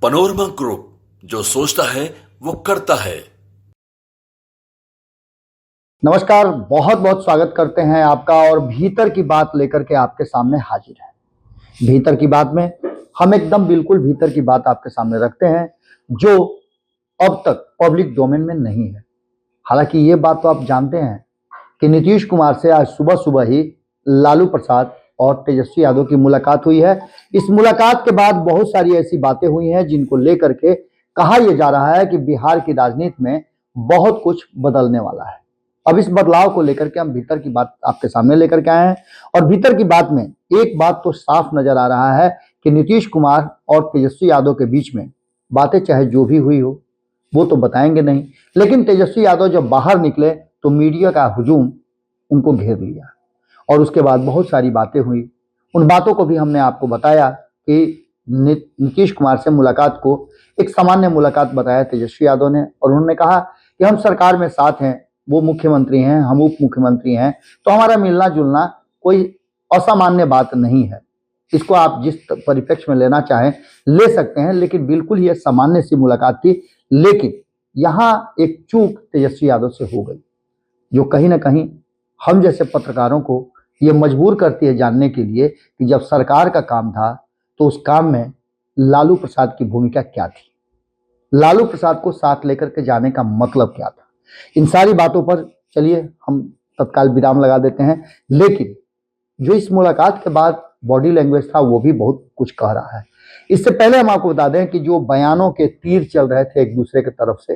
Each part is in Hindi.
पनोरमा ग्रुप, जो सोचता है वो करता है। नमस्कार, बहुत बहुत स्वागत करते हैं आपका। और भीतर की बात लेकर के आपके सामने हाजिर है। भीतर की बात में हम एकदम बिल्कुल भीतर की बात आपके सामने रखते हैं, जो अब तक पब्लिक डोमेन में नहीं है। हालांकि ये बात तो आप जानते हैं कि नीतीश कुमार से आज सुबह सुबह ही लालू प्रसाद और तेजस्वी यादव की मुलाकात हुई है। इस मुलाकात के बाद बहुत सारी ऐसी बातें हुई हैं जिनको लेकर के कहा यह जा रहा है कि बिहार की राजनीति में बहुत कुछ बदलने वाला है। अब इस बदलाव को लेकर के हम भीतर की बात आपके सामने लेकर के आए हैं। और भीतर की बात में एक बात तो साफ नजर आ रहा है कि नीतीश कुमार और तेजस्वी यादव के बीच में बातें चाहे जो भी हुई हो वो तो बताएंगे नहीं, लेकिन तेजस्वी यादव जब बाहर निकले तो मीडिया का हुजूम उनको घेर लिया और उसके बाद बहुत सारी बातें हुई। उन बातों को भी हमने आपको बताया कि नीतीश कुमार से मुलाकात को एक सामान्य मुलाकात बताया तेजस्वी यादव ने, और उन्होंने कहा कि हम सरकार में साथ हैं, वो मुख्यमंत्री हैं, हम उप मुख्यमंत्री हैं, तो हमारा मिलना जुलना कोई असामान्य बात नहीं है। इसको आप जिस परिप्रेक्ष्य में लेना चाहें ले सकते हैं, लेकिन बिल्कुल ही सामान्य सी मुलाकात थी। लेकिन यहाँ एक चूक तेजस्वी यादव से हो गई, जो कहीं ना कहीं हम जैसे पत्रकारों को ये मजबूर करती है जानने के लिए कि जब सरकार का काम था तो उस काम में लालू प्रसाद की भूमिका क्या थी, लालू प्रसाद को साथ लेकर के जाने का मतलब क्या था। इन सारी बातों पर चलिए हम तत्काल विराम लगा देते हैं। लेकिन जो इस मुलाकात के बाद बॉडी लैंग्वेज था वो भी बहुत कुछ कह रहा है। इससे पहले हम आपको बता दें कि जो बयानों के तीर चल रहे थे एक दूसरे की तरफ से,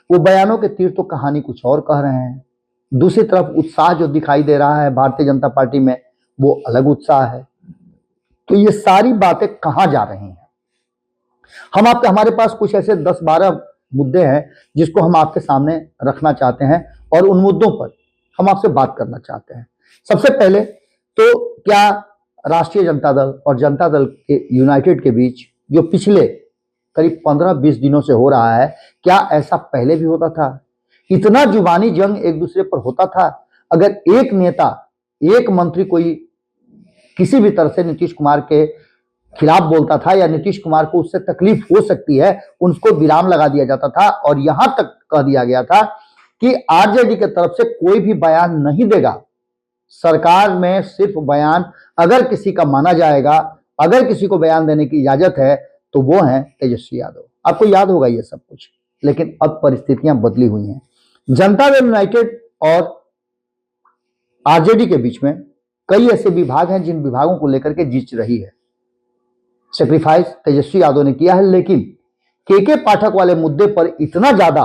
वो बयानों के तीर तो कहानी कुछ और कह रहे हैं। दूसरी तरफ उत्साह जो दिखाई दे रहा है भारतीय जनता पार्टी में, वो अलग उत्साह है। तो ये सारी बातें कहां जा रही हैं? हमारे पास कुछ ऐसे 10-12 मुद्दे हैं जिसको हम आपके सामने रखना चाहते हैं और उन मुद्दों पर हम आपसे बात करना चाहते हैं। सबसे पहले तो क्या राष्ट्रीय जनता दल और जनता दल के यूनाइटेड के बीच जो पिछले करीब 15-20 दिनों से हो रहा है, क्या ऐसा पहले भी होता था? इतना जुबानी जंग एक दूसरे पर होता था? अगर एक नेता, एक मंत्री कोई किसी भी तरह से नीतीश कुमार के खिलाफ बोलता था या नीतीश कुमार को उससे तकलीफ हो सकती है, उनको विराम लगा दिया जाता था और यहां तक कह दिया गया था कि आरजेडी की तरफ से कोई भी बयान नहीं देगा। सरकार में सिर्फ बयान अगर किसी का माना जाएगा, अगर किसी को बयान देने की इजाजत है तो वो है तेजस्वी यादव। आपको याद होगा ये सब कुछ। लेकिन अब परिस्थितियां बदली हुई हैं। जनता दल यूनाइटेड और आरजेडी के बीच में कई ऐसे विभाग हैं जिन विभागों को लेकर के जीत रही है। सेक्रीफाइस तेजस्वी यादव ने किया है, लेकिन के पाठक वाले मुद्दे पर इतना ज्यादा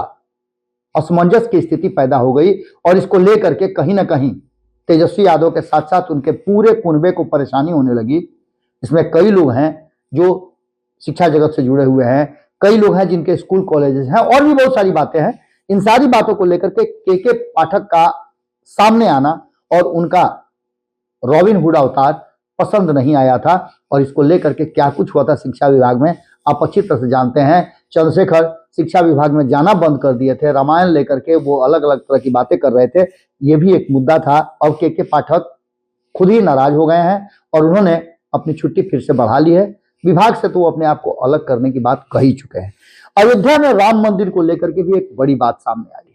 असमंजस की स्थिति पैदा हो गई और इसको लेकर के कहीं ना कहीं तेजस्वी यादव के साथ साथ उनके पूरे कुनबे को परेशानी होने लगी। इसमें कई लोग हैं जो शिक्षा जगत से जुड़े हुए हैं, कई लोग हैं जिनके स्कूल कॉलेजेस हैं, और भी बहुत सारी बातें हैं। इन सारी बातों को लेकर के पाठक का सामने आना और उनका रॉबिन हुड अवतार पसंद नहीं आया था। और इसको लेकर के क्या कुछ हुआ था शिक्षा विभाग में आप अच्छी तरह से जानते हैं। चंद्रशेखर शिक्षा विभाग में जाना बंद कर दिए थे, रामायण लेकर के वो अलग अलग तरह की बातें कर रहे थे, ये भी एक मुद्दा था। अब के पाठक खुद ही नाराज हो गए हैं और उन्होंने अपनी छुट्टी फिर से बढ़ा ली है। विभाग से तो वो अपने आप को अलग करने की बात कह ही चुके हैं। अयोध्या में राम मंदिर को लेकर के भी एक बड़ी बात सामने आई।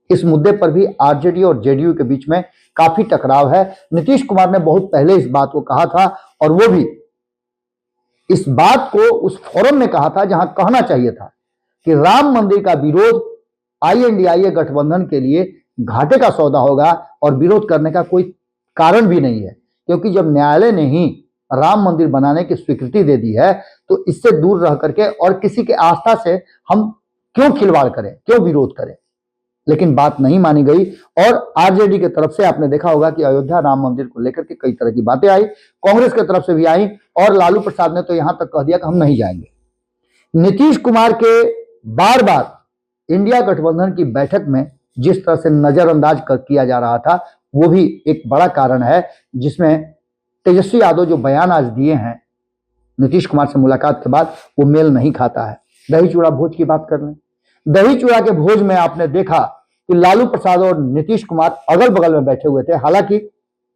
इस मुद्दे पर भी आरजेडी और जेडीयू के बीच में काफी टकराव है। नीतीश कुमार ने बहुत पहले इस बात को कहा था और वो भी इस बात को उस फोरम में कहा था जहां कहना चाहिए था कि राम मंदिर का विरोध आईएनडीआईए गठबंधन के लिए घाटे का सौदा होगा और विरोध करने का कोई कारण भी नहीं है, क्योंकि जब न्यायालय ने ही राम मंदिर बनाने की स्वीकृति दे दी है तो इससे दूर रह करके और किसी के आस्था से हम क्यों खिलवाड़ करें, क्यों विरोध करें। लेकिन बात नहीं मानी गई और आरजेडी की तरफ से आपने देखा होगा कि अयोध्या राम मंदिर को लेकर के कई तरह की बातें आई, कांग्रेस की तरफ से भी आई और लालू प्रसाद ने तो यहां तक कह दिया कि हम नहीं जाएंगे। नीतीश कुमार के बार बार इंडिया गठबंधन की बैठक में जिस तरह से नजरअंदाज किया जा रहा था वो भी एक बड़ा कारण है, जिसमें तेजस्वी यादव जो बयान आज दिए हैं नीतीश कुमार से मुलाकात के बाद वो मेल नहीं खाता है। दही चूड़ा भोज की बात कर लें। दही चूड़ा के भोज में आपने देखा कि लालू प्रसाद और नीतीश कुमार अगल बगल में बैठे हुए थे। हालांकि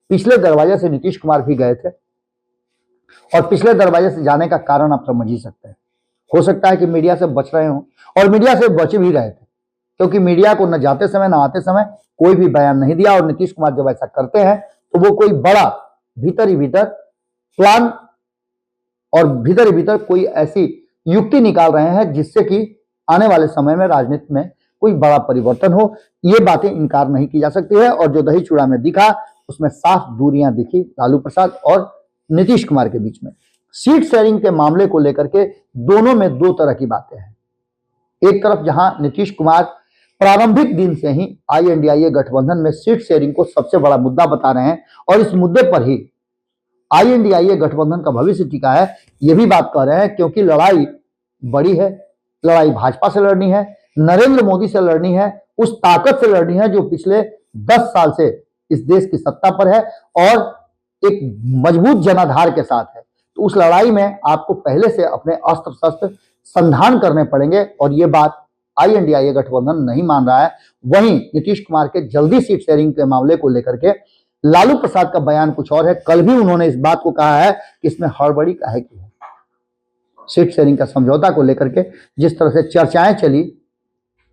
पिछले दरवाजे से नीतीश कुमार भी गए थे और पिछले दरवाजे से जाने का कारण आप समझ ही सकते हैं। हो सकता है कि मीडिया से बच रहे हों, और मीडिया से बच भी रहे थे, क्योंकि मीडिया को न जाते समय न आते समय कोई भी बयान नहीं दिया। और नीतीश कुमार जब ऐसा करते हैं तो वो कोई बड़ा भीतर ही भीतर प्लान और भीतर ही भीतर कोई ऐसी युक्ति निकाल रहे हैं जिससे कि आने वाले समय में राजनीति में कोई बड़ा परिवर्तन हो। ये बातें इनकार नहीं की जा सकती है। और जो दही चूड़ा में दिखा उसमें साफ दूरियां दिखी लालू प्रसाद और नीतीश कुमार के बीच में। सीट शेयरिंग के मामले को लेकर के दोनों में दो तरह की बातें हैं। एक तरफ जहां नीतीश कुमार प्रारंभिक दिन से ही INDIA गठबंधन में सीट शेयरिंग को सबसे बड़ा मुद्दा बता रहे हैं, और इस मुद्दे पर ही INDIA गठबंधन का भविष्य टिका है, ये भी बात कह रहे हैं, क्योंकि लड़ाई बड़ी है, लड़ाई भाजपा से लड़नी है, नरेंद्र मोदी से लड़नी है, उस ताकत से लड़नी है जो पिछले 10 साल से इस देश की सत्ता पर है और एक मजबूत जनाधार के साथ है। तो उस लड़ाई में आपको पहले से अपने अस्त्र शस्त्र संधान करने पड़ेंगे, और ये बात INDIA गठबंधन नहीं मान रहा है। वहीं नीतीश कुमार के जल्दी सीट शेयरिंग के मामले को लेकर के लालू प्रसाद का बयान कुछ और है। कल भी उन्होंने इस बात को कहा है कि इसमें हड़बड़ी काहे की है। सीट शेयरिंग का समझौता को लेकर के जिस तरह से चर्चाएं चली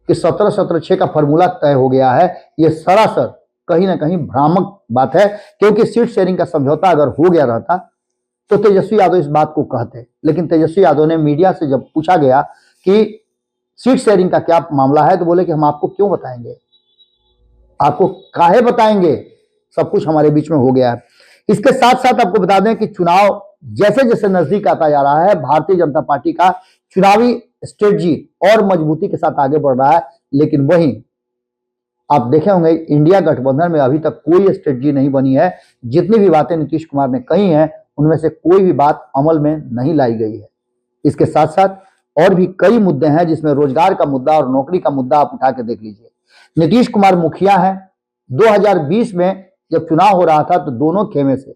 कि 17-17-6 का फॉर्मूला तय हो गया है, ये सरासर कहीं ना कहीं भ्रामक बात है, क्योंकि सीट शेयरिंग का समझौता अगर हो गया रहता तो तेजस्वी यादव इस बात को कहते। लेकिन तेजस्वी यादव ने मीडिया से जब पूछा गया कि सीट शेयरिंग का क्या मामला है, तो बोले कि हम आपको क्यों बताएंगे, आपको काहे बताएंगे, सब कुछ हमारे बीच में हो गया है। इसके साथ साथ आपको बता दें कि चुनाव जैसे जैसे नजदीक आता जा रहा है, भारतीय जनता पार्टी का चुनावी स्ट्रेटजी और मजबूती के साथ आगे बढ़ रहा है। लेकिन वहीं आप देखे होंगे इंडिया गठबंधन में अभी तक कोई स्ट्रेटजी नहीं बनी है। जितनी भी बातें नीतीश कुमार ने कही हैं उनमें से कोई भी बात अमल में नहीं लाई गई है। इसके साथ साथ और भी कई मुद्दे हैं, जिसमें रोजगार का मुद्दा और नौकरी का मुद्दा आप उठा के देख लीजिए। नीतीश कुमार मुखिया हैं। 2020 में जब चुनाव हो रहा था तो दोनों खेमे से,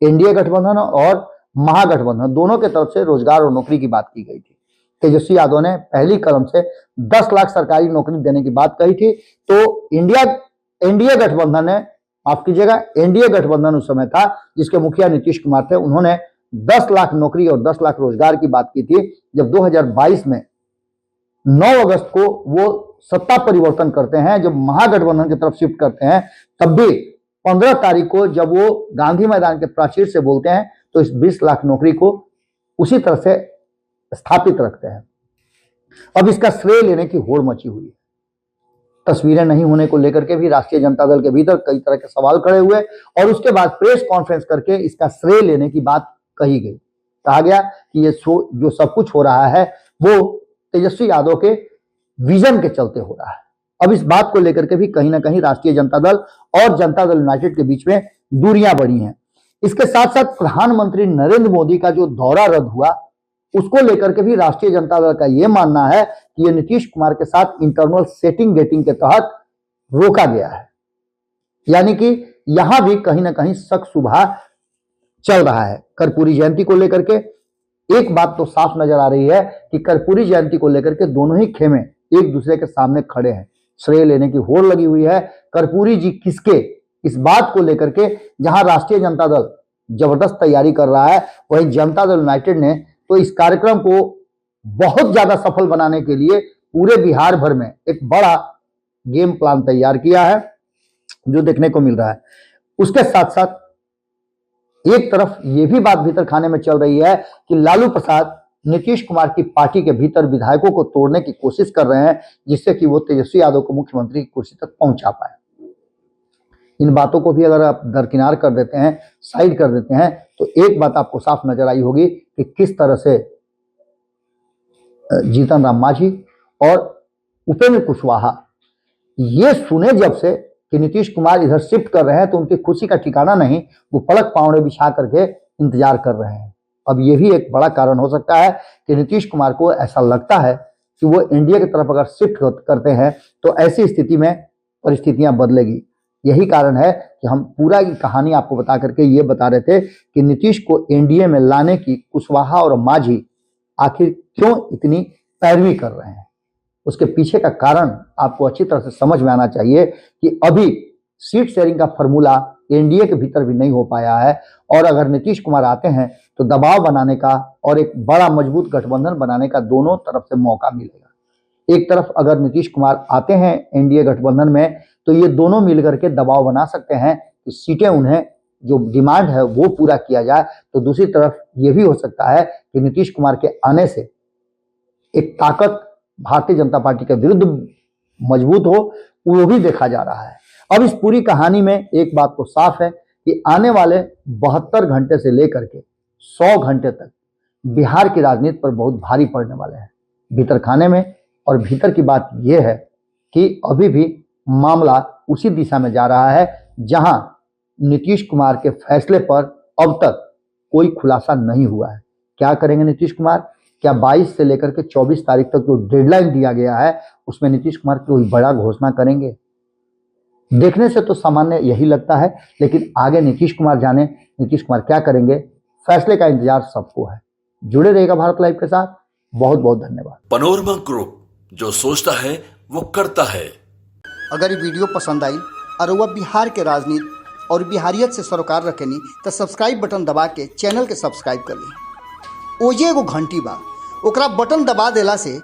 NDA गठबंधन और महागठबंधन, दोनों के तरफ से रोजगार और नौकरी की बात की गई थी। तेजस्वी यादव ने पहली कदम से 10 लाख सरकारी नौकरी देने की बात कही थी। तो NDA गठबंधन ने, माफ कीजिएगा, NDA गठबंधन उस समय था जिसके मुखिया नीतीश कुमार थे। उन्होंने 10 लाख नौकरी और 10 लाख रोजगार की बात की थी। जब 2022 में 9 अगस्त को वो सत्ता परिवर्तन करते हैं, जब महागठबंधन की तरफ शिफ्ट करते हैं, तब भी 15 तारीख को जब वो गांधी मैदान के प्राचीर से बोलते हैं तो इस 20 लाख नौकरी को उसी तरह से स्थापित रखते हैं। अब इसका श्रेय लेने की होड़ मची हुई है। तस्वीरें नहीं होने को लेकर के भी राष्ट्रीय जनता दल के भीतर कई तरह के सवाल खड़े हुए, और उसके बाद प्रेस कॉन्फ्रेंस करके इसका श्रेय लेने की बात कही गई। कहा गया कि ये जो सब कुछ हो रहा है वो तेजस्वी यादव के विजन के चलते हो रहा है। अब इस बात को लेकर के भी कहीं ना कहीं राष्ट्रीय जनता दल और जनता दल यूनाइटेड के बीच में दूरियां बढ़ी हैं। इसके साथ साथ प्रधानमंत्री नरेंद्र मोदी का जो दौरा रद्द हुआ, उसको लेकर के भी राष्ट्रीय जनता दल का यह मानना है कि यह नीतीश कुमार के साथ इंटरनल सेटिंग गेटिंग के तहत रोका गया है। यानी कि यहां भी कहीं ना कहीं शक शुबा चल रहा है। कर्पूरी जयंती को लेकर के एक बात तो साफ नजर आ रही है कि कर्पूरी जयंती को लेकर के दोनों ही खेमे एक दूसरे के सामने खड़े हैं। श्रेय लेने की होड़ लगी हुई है। कर्पूरी जी किसके, इस बात को लेकर के जहां राष्ट्रीय जनता दल जबरदस्त तैयारी कर रहा है, वहीं जनता दल यूनाइटेड ने तो इस कार्यक्रम को बहुत ज्यादा सफल बनाने के लिए पूरे बिहार भर में एक बड़ा गेम प्लान तैयार किया है, जो देखने को मिल रहा है। उसके साथ साथ एक तरफ यह भी बात भीतर खाने में चल रही है कि लालू प्रसाद नीतीश कुमार की पार्टी के भीतर विधायकों को तोड़ने की कोशिश कर रहे हैं, जिससे कि वो तेजस्वी यादव को मुख्यमंत्री की कुर्सी तक पहुंचा पाए। इन बातों को भी अगर आप दरकिनार कर देते हैं, साइड कर देते हैं, तो एक बात आपको साफ नजर आई होगी कि किस तरह से जीतन राम मांझी और उपेंद्र कुशवाहा ये सुने जब से कि नीतीश कुमार इधर शिफ्ट कर रहे हैं, तो उनकी खुशी का ठिकाना नहीं, वो पलक पावड़े बिछा करके इंतजार कर रहे हैं। अब ये भी एक बड़ा कारण हो सकता है कि नीतीश कुमार को ऐसा लगता है कि वो NDA की तरफ अगर शिफ्ट करते हैं तो ऐसी स्थिति में परिस्थितियां बदलेगी। यही कारण है कि हम पूरा की कहानी आपको बता करके ये बता रहे थे कि नीतीश को NDA में लाने की कुशवाहा और मांझी आखिर क्यों इतनी पैरवी कर रहे हैं। उसके पीछे का कारण आपको अच्छी तरह से समझ में आना चाहिए कि अभी सीट शेयरिंग का फॉर्मूला एनडीए के भीतर भी नहीं हो पाया है। और अगर नीतीश कुमार आते हैं तो दबाव बनाने का और एक बड़ा मजबूत गठबंधन बनाने का दोनों तरफ से मौका मिलेगा। एक तरफ अगर नीतीश कुमार आते हैं एनडीए गठबंधन में तो ये दोनों मिलकर के दबाव बना सकते हैं कि सीटें उन्हें जो डिमांड है वो पूरा किया जाए। तो दूसरी तरफ ये भी हो सकता है कि नीतीश कुमार के आने से एक ताकत भारतीय जनता पार्टी के विरुद्ध मजबूत हो, वो भी देखा जा रहा है। अब इस पूरी कहानी में एक बात तो साफ है कि आने वाले 72 घंटे से लेकर के 100 घंटे तक बिहार की राजनीति पर बहुत भारी पड़ने वाले हैं भीतर खाने में। और भीतर की बात यह है कि अभी भी मामला उसी दिशा में जा रहा है जहां नीतीश कुमार के फैसले पर अब तक कोई खुलासा नहीं हुआ है। क्या करेंगे नीतीश कुमार? क्या 22 से लेकर के 24 तारीख तक जो डेडलाइन दिया गया है उसमें नीतीश कुमार कोई बड़ा घोषणा करेंगे? देखने से तो सामान्य यही लगता है, लेकिन आगे नीतीश कुमार जाने नीतीश कुमार क्या करेंगे, फैसले का इंतजार सबको है। जुड़े रहेगा भारत लाइव के साथ। बहुत बहुत धन्यवाद। पनोरमा ग्रुप, जो सोचता है वो करता है। अगर ये वीडियो पसंद आई और वह बिहार के राजनीति और बिहारियत से सरोकार रखेनी तो सब्सक्राइब बटन दबा के चैनल के सब्सक्राइब कर ली। ओजे एगो घंटी बा, ओकरा बटन दबा देला से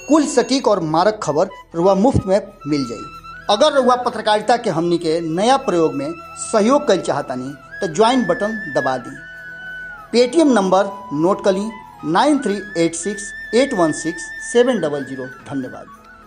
कुल सटीक और मारक खबर रुआ मुफ्त में मिल जाई। अगर रुआ पत्रकारिता के हमनी के नया प्रयोग में सहयोग कर चाहतानी तो ज्वाइन बटन दबा दी। पेटीएम नंबर नोट कर ली 9386816700। धन्यवाद।